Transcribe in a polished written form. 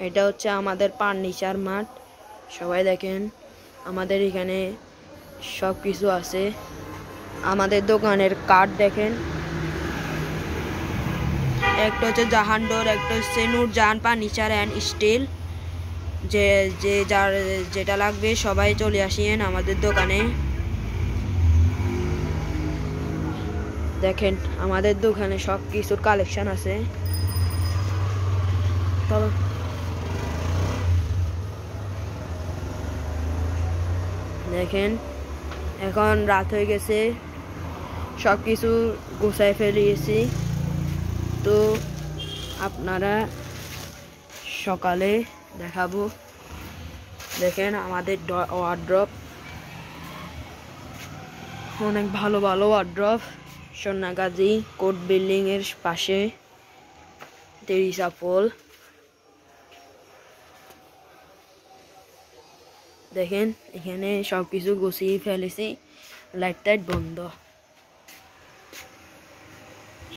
এটা হচ্ছে আমাদের ফার্নিচার মাঠ। সবাই দেখেন আমাদের এখানে সব কিছু আছে। আমাদের দোকানের কার্ড দেখেন, একটা হচ্ছে জাহান ডোর, একটা হচ্ছে নূরজাহান ফার্নিচার অ্যান্ড স্টিল। যে যে যার যেটা লাগবে সবাই চলে আসেন আমাদের দোকানে। দেখেন আমাদের দোকানে সব কিছুর কালেকশন আছে। দেখেন এখন রাত হয়ে গেছে, সব কিছু গুছায় ফেলিয়েছি। তো আপনারা সকালে দেখাবো। দেখেন আমাদের ওয়ার্ড্রপ, অনেক ভালো ভালো ওয়ার্ড্রপ। সোনাগাজী কোর্ট বিল্ডিং এর পাশে তেরিসা পোল। দেখেন এখানে সবকিছু গুছিয়ে ফেলেছি, লাইট টাইট বন্ধ।